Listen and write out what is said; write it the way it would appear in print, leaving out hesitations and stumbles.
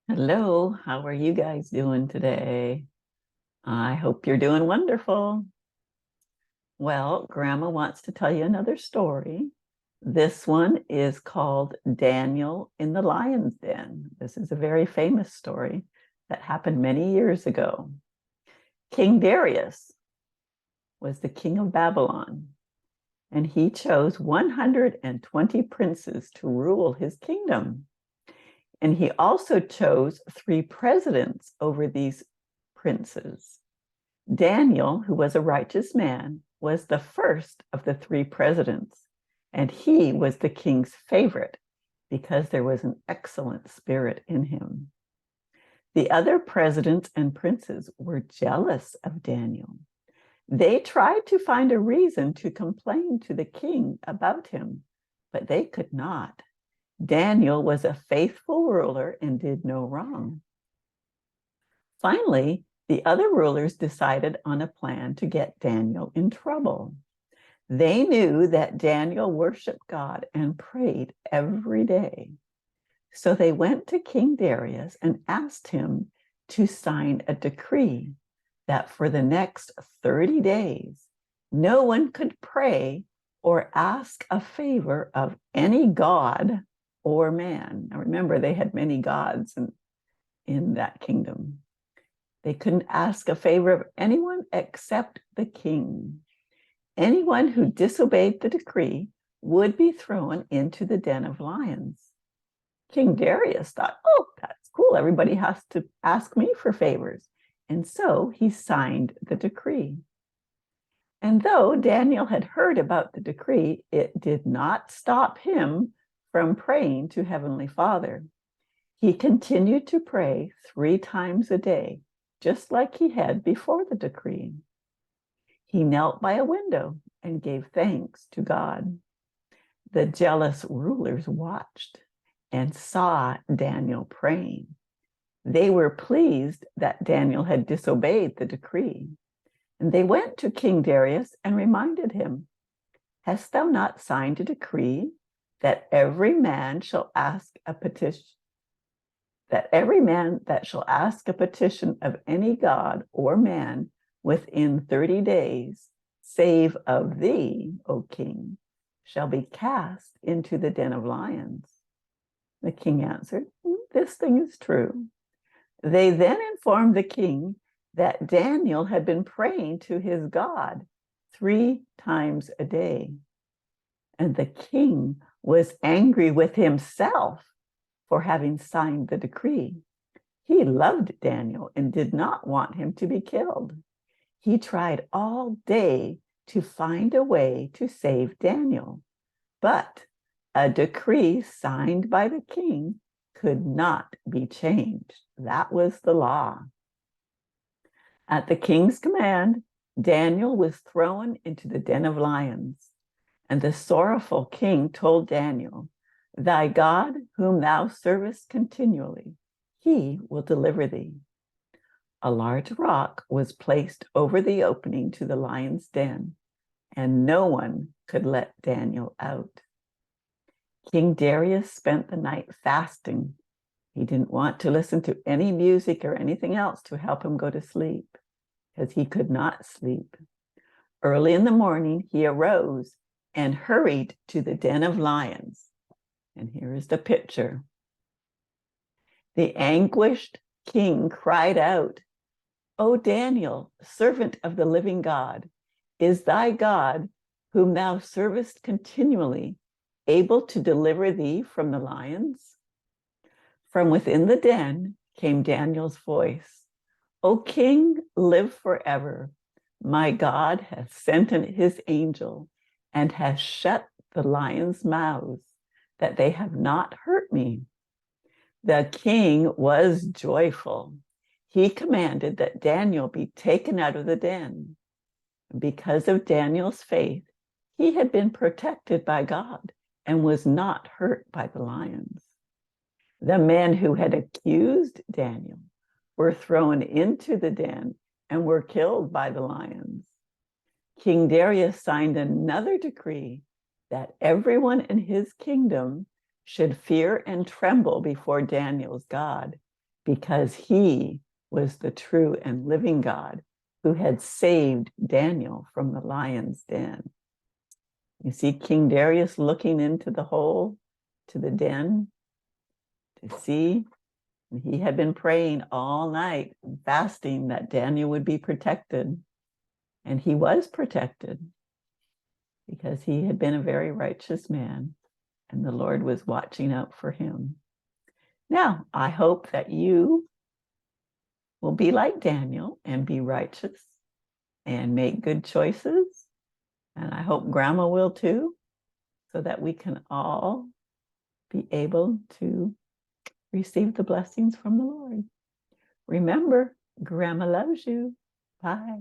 Hello, how are you guys doing today? I hope you're doing wonderful. Well, Grandma wants to tell you another story. This one is called Daniel in the Lion's Den. This is a very famous story that happened many years ago. King Darius was the king of Babylon, and he chose 120 princes to rule his kingdom. And he also chose 3 presidents over these princes. Daniel, who was a righteous man, was the first of the 3 presidents, and he was the king's favorite because there was an excellent spirit in him. The other presidents and princes were jealous of Daniel. They tried to find a reason to complain to the king about him, but they could not. Daniel was a faithful ruler and did no wrong. Finally, the other rulers decided on a plan to get Daniel in trouble. They knew that Daniel worshiped God and prayed every day. So they went to King Darius and asked him to sign a decree that for the next 30 days, no one could pray or ask a favor of any god or man. Now remember, they had many gods in that kingdom. They couldn't ask a favor of anyone except the king. Anyone who disobeyed the decree would be thrown into the den of lions. King Darius thought, oh, that's cool. Everybody has to ask me for favors. And so he signed the decree. And though Daniel had heard about the decree, it did not stop him from praying to Heavenly Father. He continued to pray 3 times a day, just like he had before the decree. He knelt by a window and gave thanks to God. The jealous rulers watched and saw Daniel praying. They were pleased that Daniel had disobeyed the decree. And they went to King Darius and reminded him, "Hast thou not signed a decree that every man shall ask a petition, that every man that shall ask a petition of any god or man within 30 days, save of thee, O king, shall be cast into the den of lions?" The king answered, "This thing is true." They then informed the king that Daniel had been praying to his God 3 times a day. And the king was angry with himself for having signed the decree. He loved Daniel and did not want him to be killed. He tried all day to find a way to save Daniel, but a decree signed by the king could not be changed. That was the law. At the king's command, Daniel was thrown into the den of lions. And the sorrowful king told Daniel, "Thy God, whom thou servest continually, he will deliver thee." A large rock was placed over the opening to the lion's den, and no one could let Daniel out. King Darius spent the night fasting. He didn't want to listen to any music or anything else to help him go to sleep, because he could not sleep. Early in the morning, he arose and hurried to the den of lions. And here is the picture. The anguished king cried out, "O Daniel, servant of the living God, is thy God, whom thou servest continually, able to deliver thee from the lions?" From within the den came Daniel's voice, "O king, live forever. My God has sent his angel and has shut the lions' mouths, that they have not hurt me." The king was joyful. He commanded that Daniel be taken out of the den. Because of Daniel's faith, he had been protected by God and was not hurt by the lions. The men who had accused Daniel were thrown into the den and were killed by the lions. King Darius signed another decree that everyone in his kingdom should fear and tremble before Daniel's God, because he was the true and living God who had saved Daniel from the lion's den. You see King Darius looking into the hole, to the den, to see. And he had been praying all night, fasting that Daniel would be protected. And he was protected because he had been a very righteous man, and the Lord was watching out for him. Now, I hope that you will be like Daniel and be righteous and make good choices. And I hope Grandma will too, so that we can all be able to receive the blessings from the Lord. Remember, Grandma loves you. Bye.